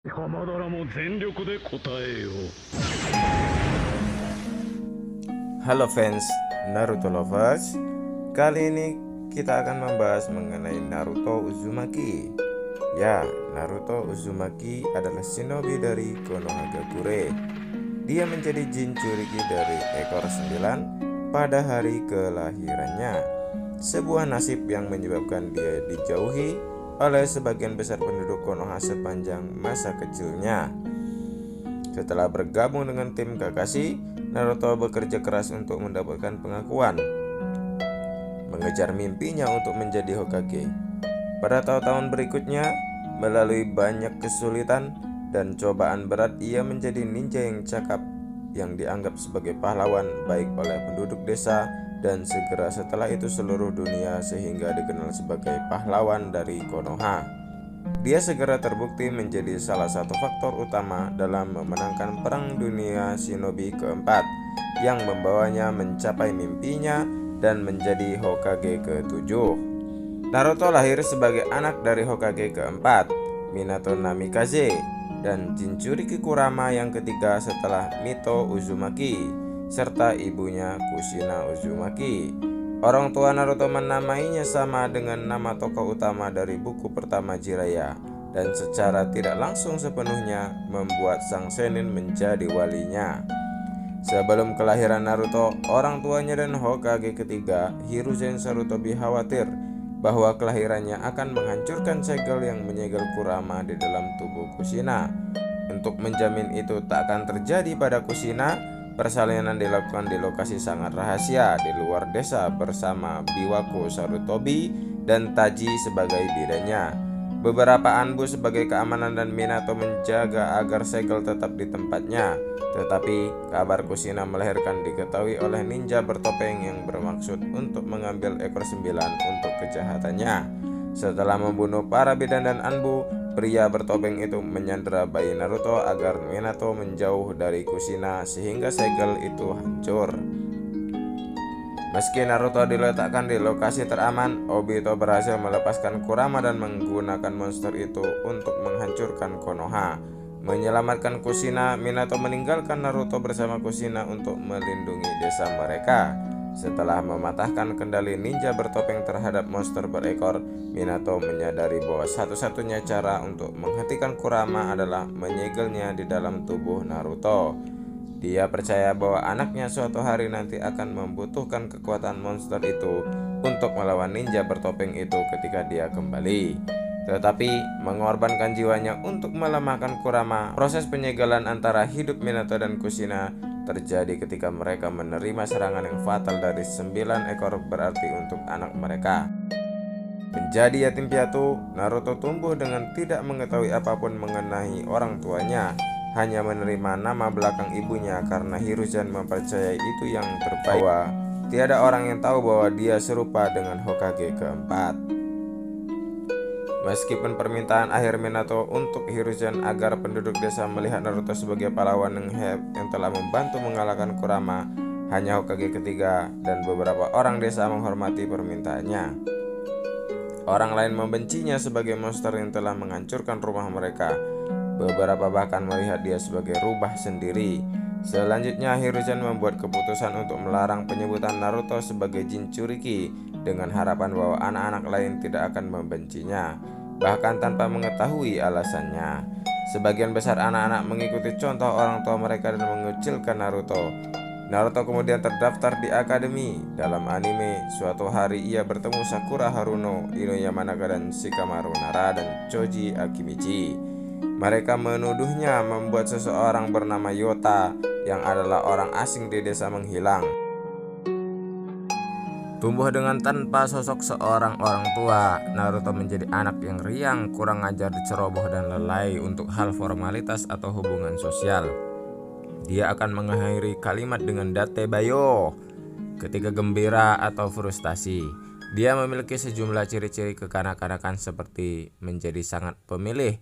浜田らも全力で答えよう。Halo fans Naruto lovers, kali ini kita akan membahas mengenai Naruto Uzumaki. Ya, Naruto Uzumaki adalah shinobi dari Konohagakure. Dia menjadi Jinchuriki dari ekor 9 pada hari kelahirannya. Sebuah nasib yang menyebabkan dia dijauhi oleh sebagian besar penduduk Konoha sepanjang masa kecilnya. Setelah bergabung dengan tim Kakashi, Naruto bekerja keras untuk mendapatkan pengakuan, mengejar mimpinya untuk menjadi Hokage. Pada tahun-tahun berikutnya, melalui banyak kesulitan dan cobaan berat, ia menjadi ninja yang cakap yang dianggap sebagai pahlawan baik oleh penduduk desa dan segera setelah itu seluruh dunia, sehingga dikenal sebagai pahlawan dari Konoha. Dia segera terbukti menjadi salah satu faktor utama dalam memenangkan Perang Dunia Shinobi keempat yang membawanya mencapai mimpinya dan menjadi Hokage ke-7. Naruto lahir sebagai anak dari Hokage keempat, Minato Namikaze, dan Jinchuriki Kurama yang ketiga setelah Mito Uzumaki, serta ibunya Kushina Uzumaki. Orang tua Naruto menamainya sama dengan nama tokoh utama dari buku pertama Jiraiya, dan secara tidak langsung sepenuhnya membuat sang Sennin menjadi walinya. Sebelum kelahiran Naruto, orang tuanya dan Hokage ketiga, Hiruzen Sarutobi, khawatir bahwa kelahirannya akan menghancurkan segel yang menyegel Kurama di dalam tubuh Kushina. Untuk menjamin itu tak akan terjadi pada Kushina, persalinan dilakukan di lokasi sangat rahasia di luar desa bersama Biwako Sarutobi dan Taji sebagai bidannya. Beberapa Anbu sebagai keamanan dan Minato menjaga agar segel tetap di tempatnya. Tetapi kabar Kushina melahirkan diketahui oleh ninja bertopeng yang bermaksud untuk mengambil ekor 9 untuk kejahatannya. Setelah membunuh para bidan dan Anbu, pria bertopeng itu menyandera bayi Naruto agar Minato menjauh dari Kushina sehingga segel itu hancur. Meski Naruto diletakkan di lokasi teraman, Obito berhasil melepaskan Kurama dan menggunakan monster itu untuk menghancurkan Konoha. Menyelamatkan Kushina, Minato meninggalkan Naruto bersama Kushina untuk melindungi desa mereka. Setelah mematahkan kendali ninja bertopeng terhadap monster berekor, Minato menyadari bahwa satu-satunya cara untuk menghentikan Kurama adalah menyegelnya di dalam tubuh Naruto. Dia percaya bahwa anaknya suatu hari nanti akan membutuhkan kekuatan monster itu untuk melawan ninja bertopeng itu ketika dia kembali. Tetapi mengorbankan jiwanya untuk melemahkan Kurama. Proses penyegelan antara hidup Minato dan Kushina terjadi ketika mereka menerima serangan yang fatal dari 9 ekor berarti untuk anak mereka. Menjadi yatim piatu, Naruto tumbuh dengan tidak mengetahui apapun mengenai orang tuanya, hanya menerima nama belakang ibunya karena Hiruzen mempercayai itu yang terbaik, bahwa tiada orang yang tahu bahwa dia serupa dengan Hokage keempat. Meskipun permintaan akhir Minato untuk Hiruzen agar penduduk desa melihat Naruto sebagai pahlawan yang telah membantu mengalahkan Kurama, hanya Hokage ketiga dan beberapa orang desa menghormati permintaannya. Orang lain membencinya sebagai monster yang telah menghancurkan rumah mereka. Beberapa bahkan melihat dia sebagai rubah sendiri. Selanjutnya Hiruzen membuat keputusan untuk melarang penyebutan Naruto sebagai Jinchuriki dengan harapan bahwa anak-anak lain tidak akan membencinya, bahkan tanpa mengetahui alasannya. Sebagian besar anak-anak mengikuti contoh orang tua mereka dan mengucilkan Naruto. Naruto kemudian terdaftar di akademi. Dalam anime, suatu hari ia bertemu Sakura Haruno, Ino Yamanaka, dan Shikamaru Nara dan Choji Akimichi. Mereka menuduhnya membuat seseorang bernama Yota yang adalah orang asing di desa menghilang. Tumbuh dengan tanpa sosok seorang orang tua, Naruto menjadi anak yang riang, kurang ajar, ceroboh, dan lalai untuk hal formalitas atau hubungan sosial. Dia akan mengakhiri kalimat dengan date bayo ketika gembira atau frustasi. Dia memiliki sejumlah ciri-ciri kekanak-kanakan seperti menjadi sangat pemilih,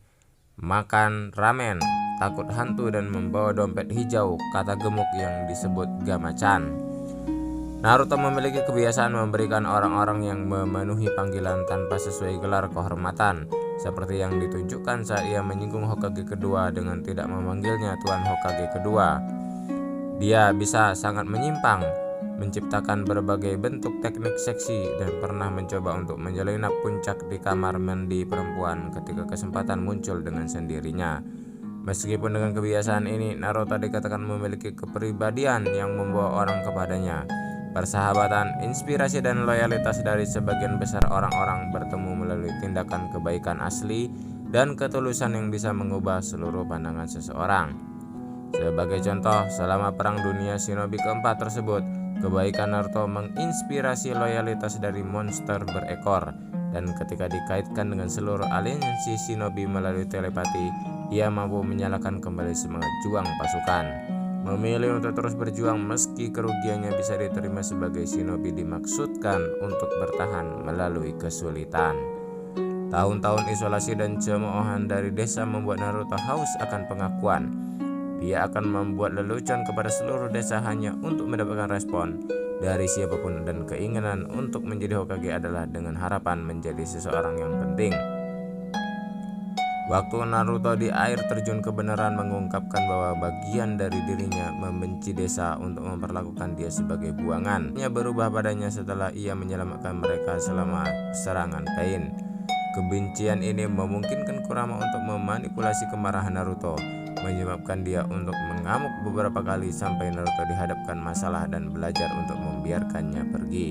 makan ramen, takut hantu, dan membawa dompet hijau, kata gemuk yang disebut Gamachan. Naruto memiliki kebiasaan memberikan orang-orang yang memenuhi panggilan tanpa sesuai gelar kehormatan. seperti yang ditunjukkan saat ia menyinggung Hokage kedua dengan tidak memanggilnya Tuan Hokage kedua. Dia bisa sangat menyimpang, menciptakan berbagai bentuk teknik seksi, dan pernah mencoba untuk menyelinap puncak di kamar mandi perempuan ketika kesempatan muncul dengan sendirinya. Meskipun dengan kebiasaan ini, Naruto dikatakan memiliki kepribadian yang membawa orang kepadanya. Persahabatan, inspirasi, dan loyalitas dari sebagian besar orang-orang bertemu melalui tindakan kebaikan asli dan ketulusan yang bisa mengubah seluruh pandangan seseorang. Sebagai contoh, selama Perang Dunia Shinobi keempat tersebut, kebaikan Naruto menginspirasi loyalitas dari monster berekor, dan ketika dikaitkan dengan seluruh aliansi shinobi melalui telepati, ia mampu menyalakan kembali semangat juang pasukan. Memilih untuk terus berjuang meski kerugiannya bisa diterima sebagai shinobi dimaksudkan untuk bertahan melalui kesulitan. Tahun-tahun isolasi dan cemoohan dari desa membuat Naruto haus akan pengakuan. Dia akan membuat lelucon kepada seluruh desa hanya untuk mendapatkan respon dari siapapun, dan keinginan untuk menjadi Hokage adalah dengan harapan menjadi seseorang yang penting. Waktu Naruto di air terjun kebenaran mengungkapkan bahwa bagian dari dirinya membenci desa untuk memperlakukan dia sebagai buangan. Ia berubah padanya setelah ia menyelamatkan mereka selama serangan Pain. Kebencian ini memungkinkan Kurama untuk memanipulasi kemarahan Naruto, menyebabkan dia untuk mengamuk beberapa kali sampai Naruto dihadapkan masalah dan belajar untuk membiarkannya pergi.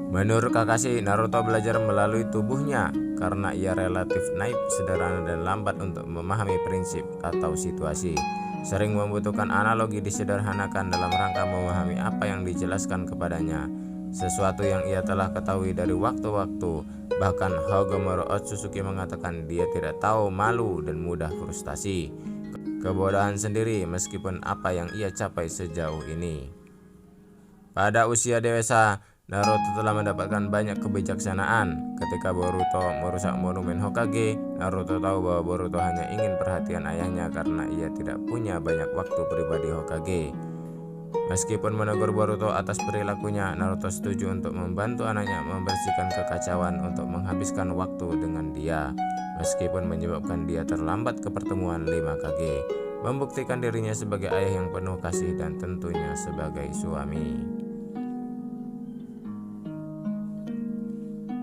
Menurut Kakashi, Naruto belajar melalui tubuhnya karena ia relatif naif, sederhana, dan lambat untuk memahami prinsip atau situasi. Sering membutuhkan analogi disederhanakan dalam rangka memahami apa yang dijelaskan kepadanya, sesuatu yang ia telah ketahui dari waktu-waktu. Bahkan Hogomoro Otsutsuki mengatakan dia tidak tahu malu dan mudah frustasi. Kebodohan sendiri meskipun apa yang ia capai sejauh ini. Pada usia dewasa, Naruto telah mendapatkan banyak kebijaksanaan. Ketika Boruto merusak monumen Hokage, Naruto tahu bahwa Boruto hanya ingin perhatian ayahnya karena ia tidak punya banyak waktu pribadi Hokage. Meskipun menegur Boruto atas perilakunya, Naruto setuju untuk membantu anaknya membersihkan kekacauan untuk menghabiskan waktu dengan dia, meskipun menyebabkan dia terlambat ke pertemuan 5 Kage, membuktikan dirinya sebagai ayah yang penuh kasih dan tentunya sebagai suami.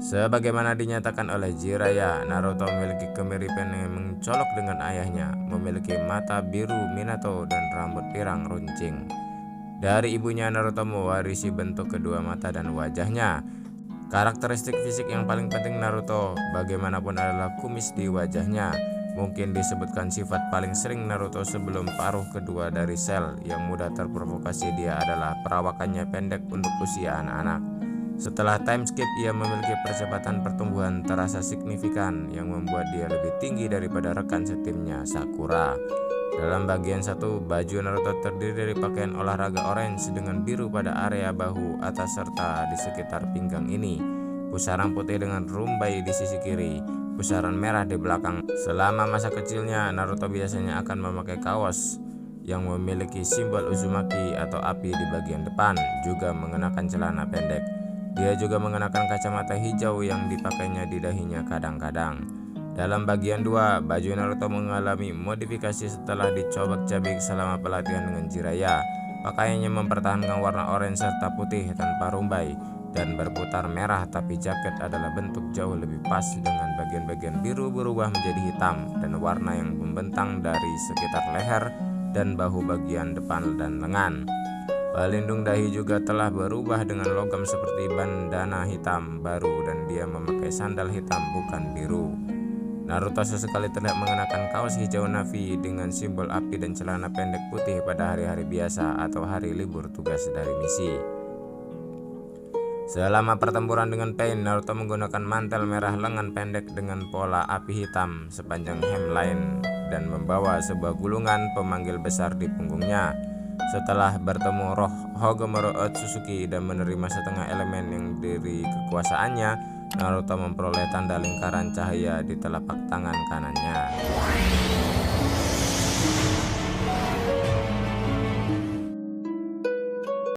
Sebagaimana dinyatakan oleh Jiraiya, Naruto memiliki kemiripan yang mencolok dengan ayahnya, memiliki mata biru Minato dan rambut pirang runcing. Dari ibunya, Naruto mewarisi bentuk kedua mata dan wajahnya. Karakteristik fisik yang paling penting Naruto bagaimanapun adalah kumis di wajahnya. Mungkin disebutkan sifat paling sering Naruto sebelum paruh kedua dari sel yang mudah terprovokasi dia adalah perawakannya pendek untuk usia anak-anak. Setelah time skip, ia memiliki percepatan pertumbuhan terasa signifikan yang membuat dia lebih tinggi daripada rekan setimnya Sakura. Dalam bagian satu, baju Naruto terdiri dari pakaian olahraga orange dengan biru pada area bahu atas serta di sekitar pinggang ini, pusaran putih dengan rumbai di sisi kiri, pusaran merah di belakang. Selama masa kecilnya, Naruto biasanya akan memakai kaos yang memiliki simbol Uzumaki atau api di bagian depan, juga mengenakan celana pendek. Dia juga mengenakan kacamata hijau yang dipakainya di dahinya kadang-kadang. Dalam bagian 2, baju Naruto mengalami modifikasi setelah dicobak-cabik selama pelatihan dengan Jiraiya. Pakaiannya mempertahankan warna oranye serta putih tanpa rumbai dan berputar merah, tapi jaket adalah bentuk jauh lebih pas dengan bagian-bagian biru berubah menjadi hitam dan warna yang membentang dari sekitar leher dan bahu bagian depan dan lengan. Pelindung dahi juga telah berubah dengan logam seperti bandana hitam baru, dan dia memakai sandal hitam bukan biru. Naruto sesekali terlihat mengenakan kaos hijau navy dengan simbol api dan celana pendek putih pada hari-hari biasa atau hari libur tugas dari misi. Selama pertempuran dengan Pain, Naruto menggunakan mantel merah lengan pendek dengan pola api hitam sepanjang hemline dan membawa sebuah gulungan pemanggil besar di punggungnya. Setelah bertemu roh Hogomoro Otsutsuki dan menerima setengah elemen yang dari kekuasaannya, Naruto memperoleh tanda lingkaran cahaya di telapak tangan kanannya.